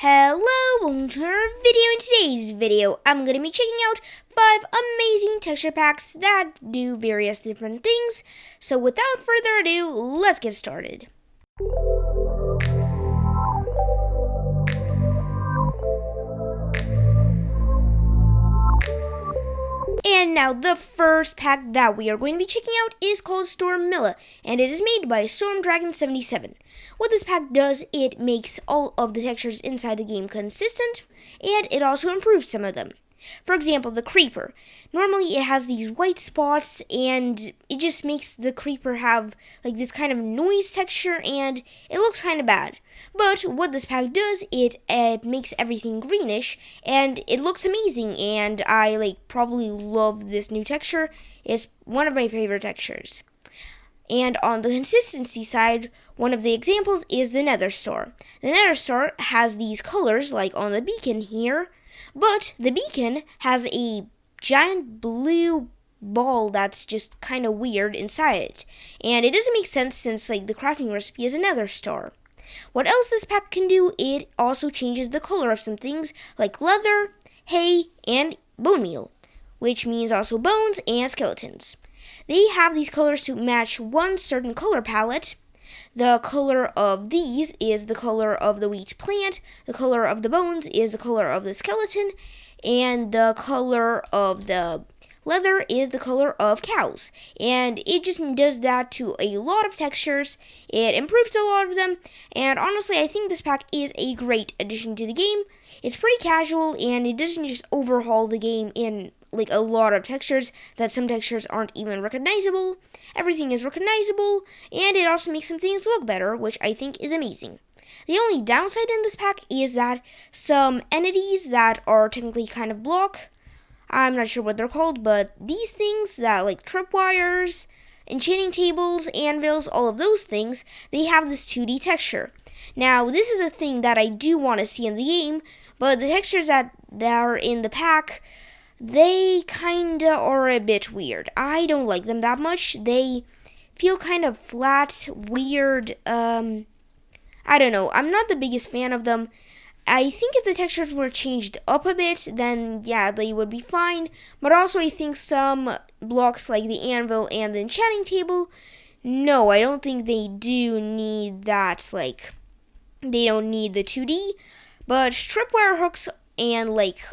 Hello, welcome to our video. In today's video, I'm going to be checking out 5 amazing texture packs that do various different things. So without further ado, let's get started. And now the first pack that we are going to be checking out is called Stormilla, and it is made by StormDragon77. What this pack does, it makes all of the textures inside the game consistent, and it also improves some of them. For example, the Creeper. Normally it has these white spots, and it just makes the Creeper have like this kind of noise texture, and it looks kind of bad. But what this pack does, it makes everything greenish, and it looks amazing, and I probably love this new texture. It's one of my favorite textures. And on the consistency side, one of the examples is the Nether Star. The Nether Star has these colors like on the beacon here, but the beacon has a giant blue ball that's just kind of weird inside it. And it doesn't make sense since the crafting recipe is a Nether Star. What else this pack can do, it also changes the color of some things like leather, hay, and bone meal, which means also bones and skeletons. They have these colors to match one certain color palette. The color of these is the color of the wheat plant, the color of the bones is the color of the skeleton, and the color of the leather is the color of cows. And it just does that to a lot of textures. It improves a lot of them, and honestly I think this pack is a great addition to the game. It's pretty casual, and it doesn't just overhaul the game in a lot of textures that some textures aren't even recognizable. Everything is recognizable, and it also makes some things look better, which I think is amazing. The only downside in this pack is that some entities that are technically kind of block, I'm not sure what they're called, but these things that tripwires, enchanting tables, anvils, all of those things, they have this 2D texture. Now, this is a thing that I do want to see in the game, but the textures that are in the pack, they kinda are a bit weird. I don't like them that much. They feel kind of flat, weird, I don't know. I'm not the biggest fan of them. I think if the textures were changed up a bit, then yeah, they would be fine. But also I think some blocks like the anvil and the enchanting table, no, I don't think they do need that, they don't need the 2D. But tripwire hooks and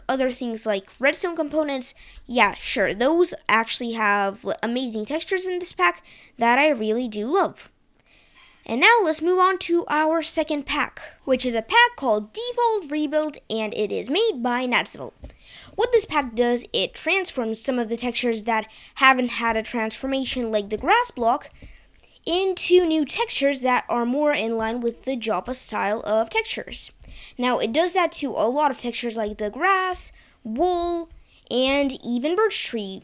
other things like redstone components, yeah, sure, those actually have amazing textures in this pack that I really do love. And now let's move on to our second pack, which is a pack called Default Rebuild, and it is made by Natsville. What this pack does, it transforms some of the textures that haven't had a transformation like the grass block into new textures that are more in line with the Joppa style of textures. Now, it does that to a lot of textures like the grass, wool, and even birch tree.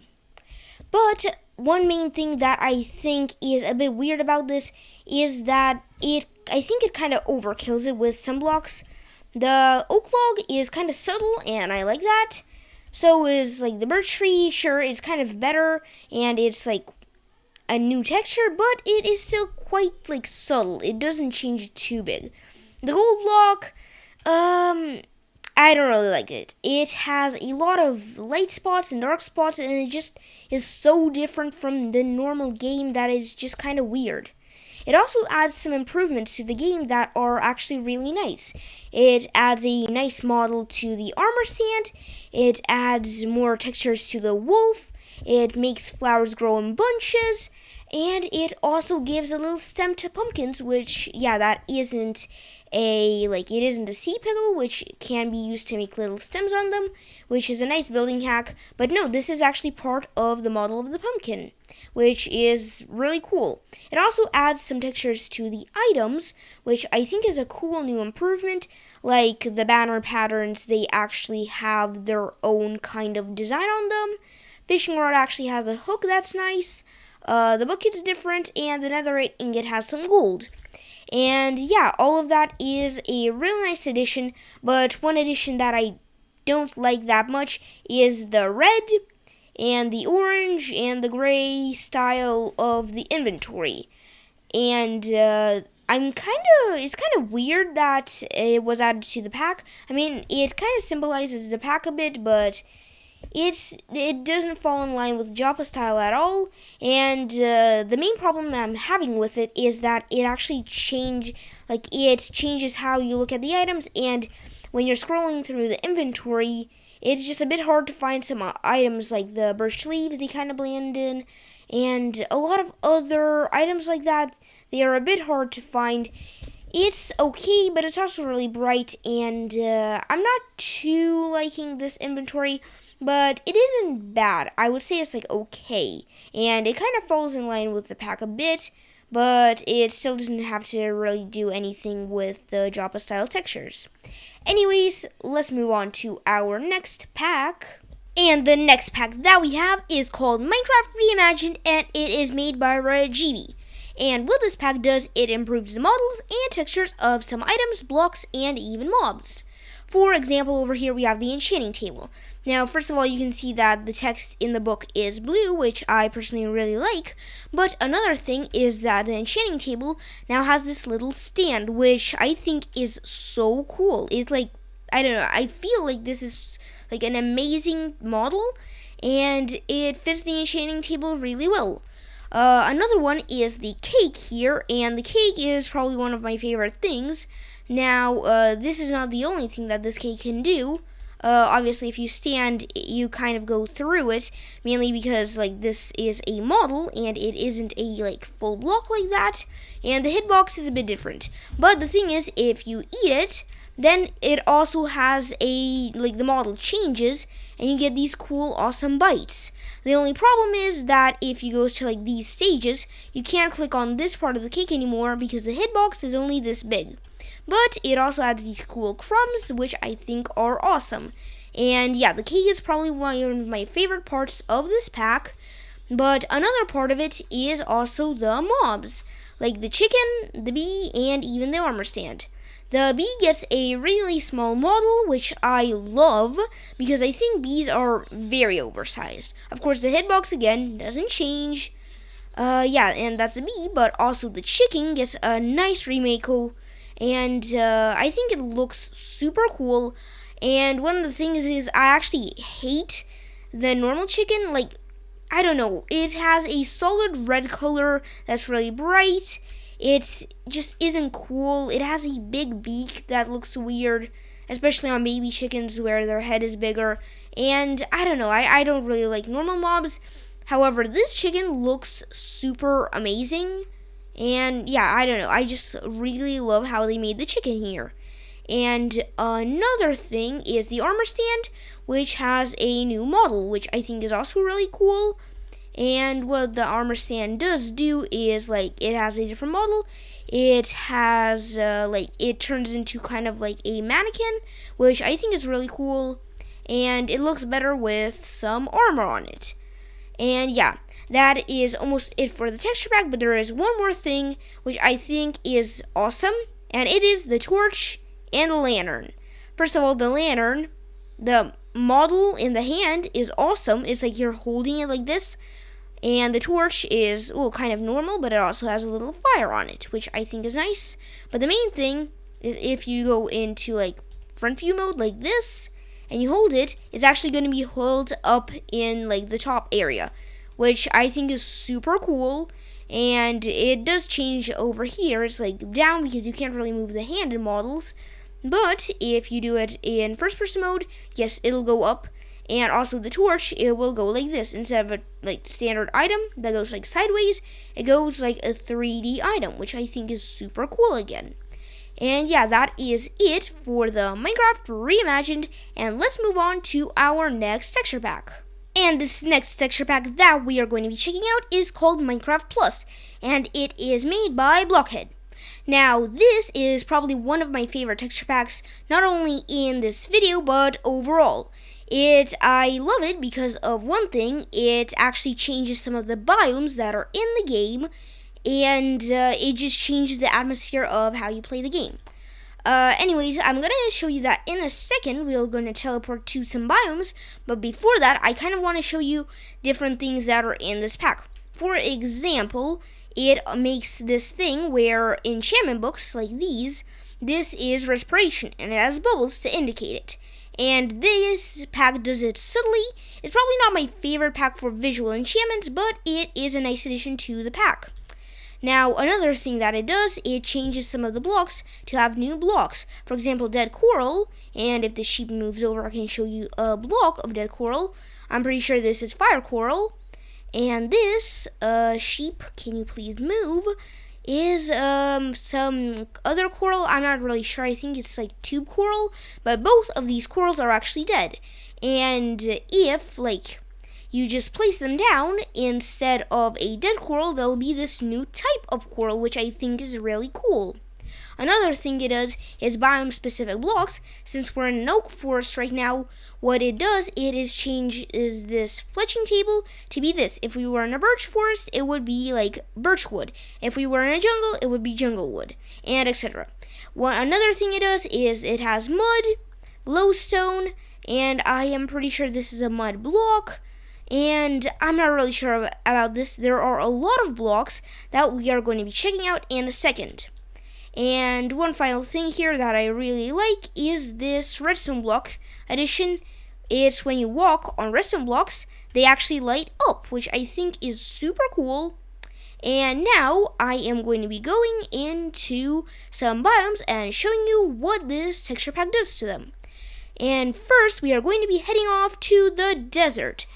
But one main thing that I think is a bit weird about this is that I think it kind of overkills it with some blocks. The oak log is kind of subtle, and I like that. So is the birch tree. Sure, it's kind of better, and it's a new texture, but it is still quite subtle. It doesn't change it too big. The gold block, I don't really like it. It has a lot of light spots and dark spots, and it just is so different from the normal game that it's just kind of weird. It also adds some improvements to the game that are actually really nice. It adds a nice model to the armor stand. It adds more textures to the wolf. It makes flowers grow in bunches. And it also gives a little stem to pumpkins, which, yeah, that isn't it isn't a sea pickle, which can be used to make little stems on them, which is a nice building hack. But no, this is actually part of the model of the pumpkin, which is really cool. It also adds some textures to the items, which I think is a cool new improvement. Like the banner patterns, they actually have their own kind of design on them. Fishing rod actually has a hook that's nice. The bucket's different, and the netherite ingot has some gold. And yeah, all of that is a really nice addition, but one addition that I don't like that much is the red and the orange and the gray style of the inventory. And it's kind of weird that it was added to the pack. I mean, it kind of symbolizes the pack a bit, but it doesn't fall in line with Joppa style at all. And the main problem I'm having with it is that it changes how you look at the items, and when you're scrolling through the inventory, it's just a bit hard to find some items like the birch leaves. They kind of blend in, and a lot of other items like that. They are a bit hard to find. It's okay, but it's also really bright, and I'm not too liking this inventory, but it isn't bad. I would say it's like okay, and it kind of falls in line with the pack a bit, but it still doesn't have to really do anything with the Joppa style textures. Anyways, let's move on to our next pack. And the next pack that we have is called Minecraft Reimagined, and it is made by Rajivi. And what this pack does, it improves the models and textures of some items, blocks, and even mobs. For example, over here we have the enchanting table. Now, first of all, you can see that the text in the book is blue, which I personally really like. But another thing is that the enchanting table now has this little stand, which I think is so cool. It's like, I don't know, I feel like this is like an amazing model, and it fits the enchanting table really well. Another one is the cake here, and the cake is probably one of my favorite things. Now, this is not the only thing that this cake can do. Obviously, if you stand, you kind of go through it, mainly because, like, this is a model, and it isn't a, like, full block like that, and the hitbox is a bit different. But the thing is, if you eat it, then it also has the model changes, and you get these cool, awesome bites. The only problem is that if you go to, like, these stages, you can't click on this part of the cake anymore because the hitbox is only this big. But it also adds these cool crumbs, which I think are awesome. And yeah, the cake is probably one of my favorite parts of this pack. But another part of it is also the mobs, like the chicken, the bee, and even the armor stand. The bee gets a really small model, which I love, because I think bees are very oversized. Of course, the hitbox, again, doesn't change. And that's the bee, but also the chicken gets a nice remake, and I think it looks super cool. And one of the things is I actually hate the normal chicken. Like, I don't know, it has a solid red color that's really bright. It just isn't cool. It has a big beak that looks weird, especially on baby chickens where their head is bigger. And I don't know, I don't really like normal mobs. However, this chicken looks super amazing. And yeah, I don't know, I just really love how they made the chicken here. And another thing is the armor stand, which has a new model, which I think is also really cool. And what the armor stand does do is, like, it has a different model. It has, it turns into kind of like a mannequin, which I think is really cool. And it looks better with some armor on it. And yeah, that is almost it for the texture pack, but there is one more thing which I think is awesome, and it is the torch and the lantern. First of all, the lantern, the model in the hand is awesome. It's like you're holding it like this. And the torch is, kind of normal, but it also has a little fire on it, which I think is nice. But the main thing is if you go into, like, front view mode like this, and you hold it, it's actually going to be held up in, like, the top area, which I think is super cool. And it does change over here. It's, like, down because you can't really move the hand in models. But if you do it in first person mode, yes, it'll go up. And also the torch, it will go like this. Instead of a standard item that goes like sideways, it goes like a 3D item, which I think is super cool again. And yeah, that is it for the Minecraft Reimagined. And let's move on to our next texture pack. And this next texture pack that we are going to be checking out is called Minecraft Plus, and it is made by Blockhead. Now, this is probably one of my favorite texture packs, not only in this video, but overall. I love it because of one thing. It actually changes some of the biomes that are in the game, and it just changes the atmosphere of how you play the game. Anyways, I'm going to show you that in a second. We're going to teleport to some biomes, but before that, I kind of want to show you different things that are in this pack. For example, it makes this thing where enchantment books like these, this is respiration and it has bubbles to indicate it. And this pack does it subtly. It's probably not my favorite pack for visual enchantments, but it is a nice addition to the pack. Now, another thing that it does, it changes some of the blocks to have new blocks. For example, dead coral, and if the sheep moves over, I can show you a block of dead coral. I'm pretty sure this is fire coral. And this, sheep, can you please move, is some other coral. I'm not really sure. I think it's like tube coral, but both of these corals are actually dead. And if, like, you just place them down instead of a dead coral, there'll be this new type of coral, which I think is really cool. Another thing it does is biome-specific blocks. Since we're in an oak forest right now, what it does, it is changes this fletching table to be this. If we were in a birch forest, it would be like birch wood. If we were in a jungle, it would be jungle wood, and etc. Another thing it does is it has mud, glowstone, and I am pretty sure this is a mud block. And I'm not really sure about this. There are a lot of blocks that we are going to be checking out in a second. And one final thing here that I really like is this redstone block addition. It's when you walk on redstone blocks, they actually light up, which I think is super cool. And now I am going to be going into some biomes and showing you what this texture pack does to them. And first, we are going to be heading off to the desert,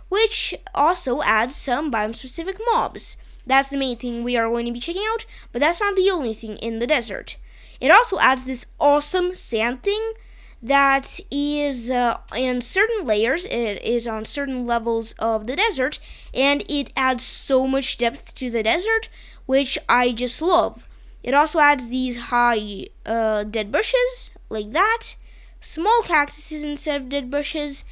which also adds some biome-specific mobs. That's the main thing we are going to be checking out, but that's not the only thing in the desert. It also adds this awesome sand thing that is in certain layers. It is on certain levels of the desert, and it adds so much depth to the desert, which I just love. It also adds these high dead bushes, like that, small cactuses instead of dead bushes,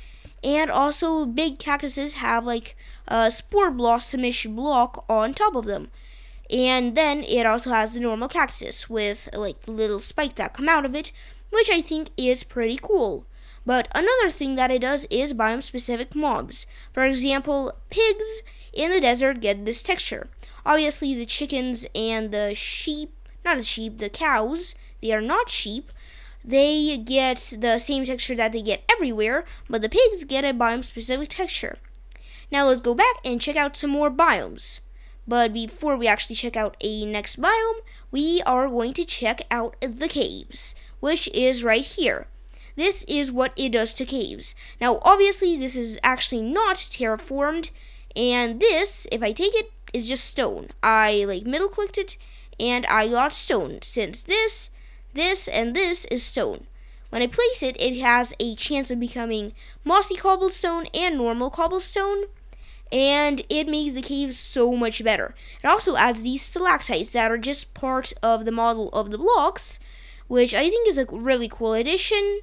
and also big cactuses have like a spore blossomish block on top of them. And then it also has the normal cactus with like little spikes that come out of it, which I think is pretty cool. But another thing that it does is biome specific mobs. For example, pigs in the desert get this texture. Obviously the chickens and the the cows, they are not sheep. They get the same texture that they get everywhere, but the pigs get a biome-specific texture. Now let's go back and check out some more biomes. But before we actually check out a next biome, we are going to check out the caves, which is right here. This is what it does to caves. Now obviously this is actually not terraformed, and this, if I take it, is just stone. I middle clicked it, and I got stone, since this, and this is stone. When I place it, it has a chance of becoming mossy cobblestone and normal cobblestone, and it makes the cave so much better. It also adds these stalactites that are just part of the model of the blocks, which I think is a really cool addition.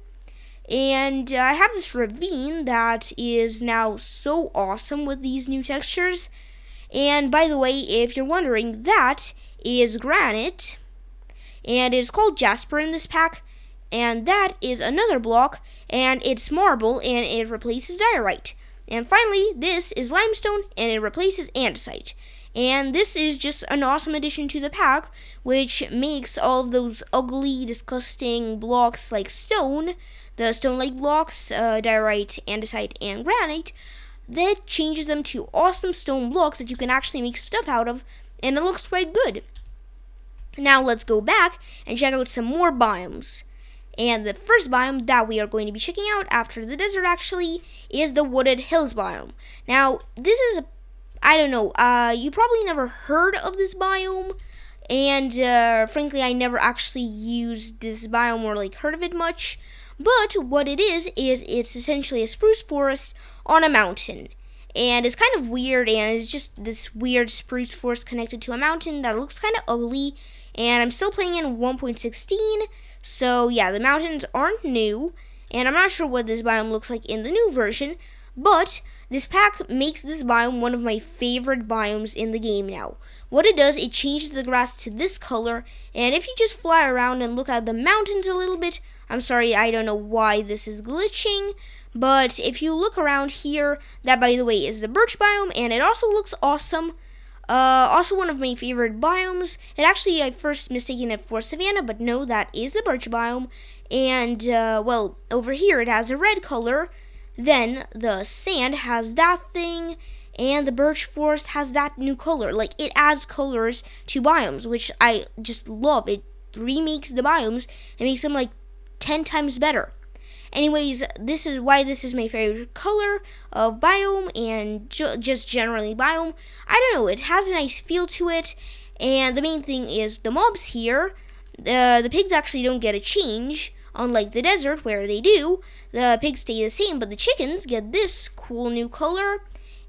And I have this ravine that is now so awesome with these new textures. And by the way, if you're wondering, that is granite, and it's called jasper in this pack, and that is another block, and it's marble, and it replaces diorite. And finally, this is limestone, and it replaces andesite. And this is just an awesome addition to the pack, which makes all of those ugly, disgusting blocks like stone, the stone-like blocks, diorite, andesite, and granite, that changes them to awesome stone blocks that you can actually make stuff out of, and it looks quite good. Now let's go back and check out some more biomes. And the first biome that we are going to be checking out after the desert actually is the Wooded Hills biome. Now this is, you probably never heard of this biome, and frankly I never actually used this biome or heard of it much. But what it is it's essentially a spruce forest on a mountain. And it's kind of weird, and it's just this weird spruce forest connected to a mountain that looks kind of ugly. And I'm still playing in 1.16, so yeah, the mountains aren't new, and I'm not sure what this biome looks like in the new version, but this pack makes this biome one of my favorite biomes in the game now. What it does, it changes the grass to this color, and if you just fly around and look at the mountains a little bit, I'm sorry, I don't know why this is glitching, but if you look around here, that by the way is the birch biome, and it also looks awesome. Also one of my favorite biomes. It actually, I first mistaken it for savanna, but no, that is the birch biome. And, well, over here it has a red color. Then the sand has that thing, and the birch forest has that new color. Like, it adds colors to biomes, which I just love. It remakes the biomes and makes them, like, 10 times better. Anyways, this is why this is my favorite color of biome and just generally biome. I don't know, it has a nice feel to it, and the main thing is the mobs here. The pigs actually don't get a change, unlike the desert where they do. The pigs stay the same, but the chickens get this cool new color,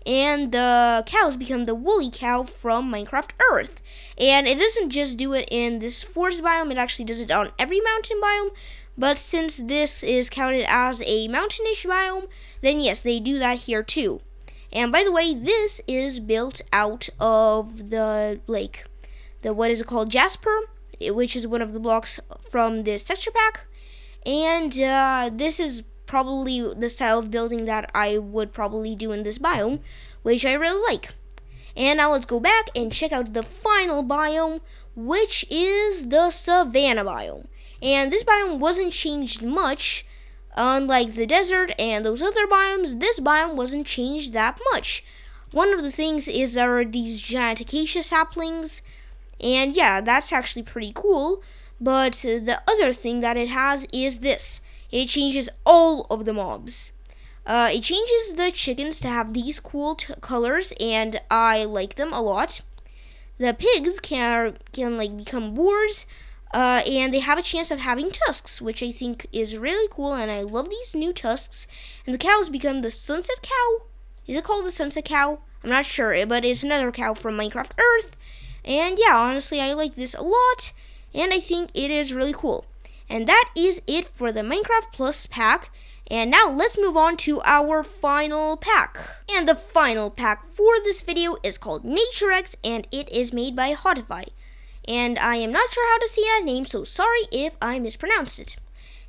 and the cows become the woolly cow from Minecraft Earth. And it doesn't just do it in this forest biome, it actually does it on every mountain biome. But since this is counted as a mountainish biome, then yes, they do that here too. And by the way, this is built out of the what is it called, Jasper, which is one of the blocks from this texture pack. And this is probably the style of building that I would probably do in this biome, which I really like. And now let's go back and check out the final biome, which is the savanna biome. And this biome wasn't changed much. Unlike the desert and those other biomes, this biome wasn't changed that much. One of the things is there are these giant acacia saplings, and yeah, that's actually pretty cool. But the other thing that it has is this. It changes all of the mobs. It changes the chickens to have these cool colors, and I like them a lot. The pigs can like become boars. And they have a chance of having tusks, which I think is really cool, and I love these new tusks. And the cows become the sunset cow. Is it called the sunset cow? I'm not sure, but it's another cow from Minecraft Earth. And yeah, honestly, I like this a lot, and I think it is really cool. And that is it for the Minecraft Plus pack. And now let's move on to our final pack. And the final pack for this video is called NatureX, and it is made by Hotify. And I am not sure how to say that name, so sorry if I mispronounced it.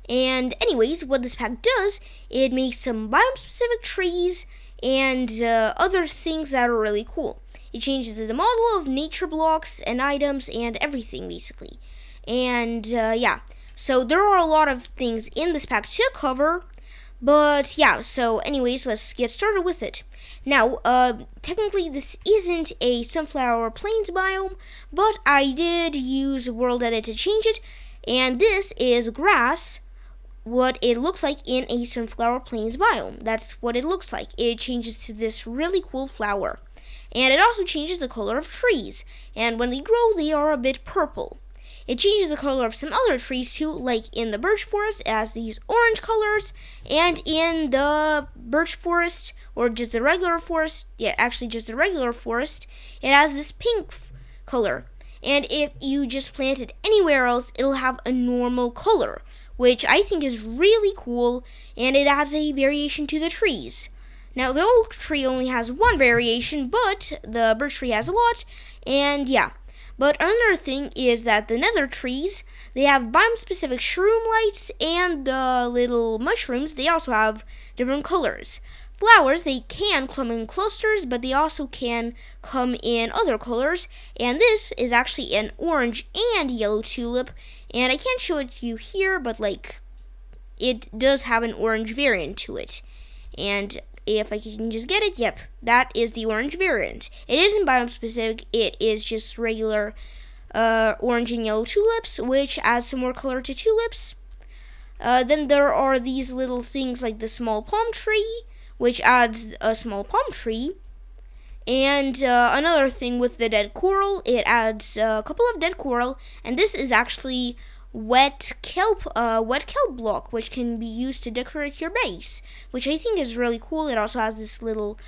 And anyways, what this pack does, it makes some biome-specific trees and other things that are really cool. It changes the model of nature blocks and items and everything, basically. And yeah, so there are a lot of things in this pack to cover. But yeah, so anyways, let's get started with it. Now, technically this isn't a Sunflower Plains biome, but I did use World Edit to change it, and this is grass, what it looks like in a Sunflower Plains biome. That's what it looks like. It changes to this really cool flower. And it also changes the color of trees, and when they grow, they are a bit purple. It changes the color of some other trees too, like in the birch forest, it has these orange colors, and in the birch forest, or just the regular forest, just the regular forest, it has this pink color. And if you just plant it anywhere else, it'll have a normal color, which I think is really cool, and it adds a variation to the trees. Now, the oak tree only has one variation, but the birch tree has a lot, and yeah. But another thing is that the nether trees, they have biome-specific shroom lights, and the little mushrooms, they also have different colors. Flowers, they can come in clusters, but they also can come in other colors, and this is actually an orange and yellow tulip, and I can't show it to you here, but like, it does have an orange variant to it. And if I can just get it, yep, that is the orange variant. It isn't biome specific, it is just regular orange and yellow tulips, which adds some more color to tulips. Then there are these little things like the small palm tree, which adds a small palm tree. And another thing with the dead coral, it adds a couple of dead coral, and this is actually wet kelp block, which can be used to decorate your base, which I think is really cool. It also has this little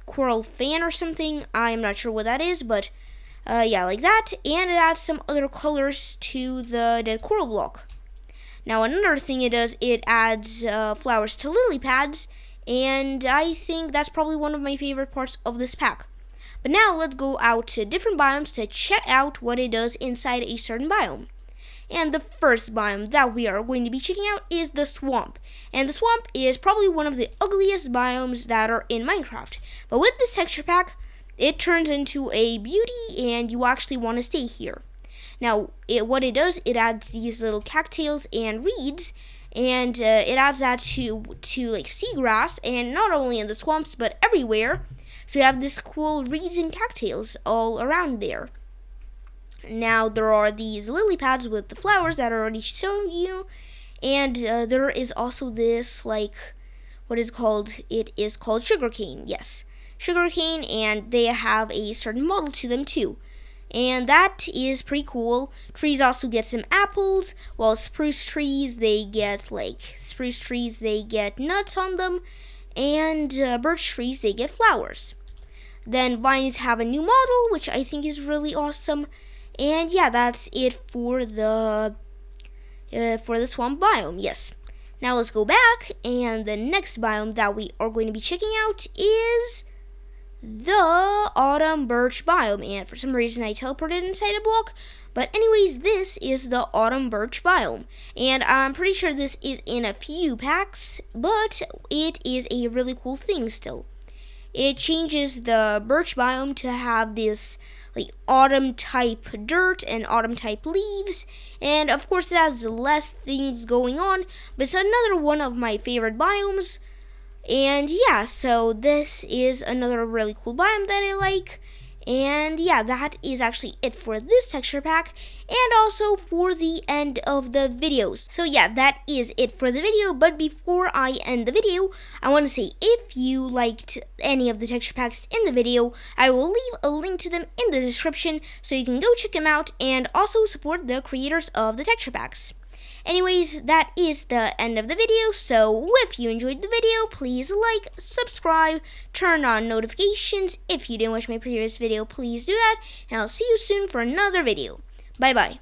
coral fan or something. I'm not sure what that is, but yeah, like that. And it adds some other colors to the dead coral block. Now, another thing it does, it adds flowers to lily pads, and I think that's probably one of my favorite parts of this pack. But now let's go out to different biomes to check out what it does inside a certain biome. And the first biome that we are going to be checking out is the swamp. And the swamp is probably one of the ugliest biomes that are in Minecraft. But with this texture pack, it turns into a beauty and you actually want to stay here. Now, what it does, it adds these little cattails and reeds, and it adds that to like seagrass, and not only in the swamps but everywhere. So you have this cool reeds and cattails all around there. Now there are these lily pads with the flowers that I already showed you, and there is also this like what is called it is called sugarcane. Yes, sugarcane, and they have a certain model to them too. And that is pretty cool. Trees also get some apples, while spruce trees they get nuts on them, and birch trees they get flowers. Then vines have a new model, which I think is really awesome. And yeah, that's it for the swamp biome. Yes. Now let's go back, and the next biome that we are going to be checking out is the autumn birch biome, and for some reason I teleported inside a block. But anyways, this is the autumn birch biome, and I'm pretty sure this is in a few packs, but it is a really cool thing still. It changes the birch biome to have this like autumn type dirt and autumn type leaves, and of course it has less things going on, but it's another one of my favorite biomes. And yeah, so this is another really cool biome that I like. And yeah, that is actually it for this texture pack, and also for the end of the videos. So yeah, that is it for the video, but before I end the video, I want to say if you liked any of the texture packs in the video, I will leave a link to them in the description, so you can go check them out and also support the creators of the texture packs. Anyways, that is the end of the video, so if you enjoyed the video, please like, subscribe, turn on notifications. If you didn't watch my previous video, please do that, and I'll see you soon for another video. Bye bye.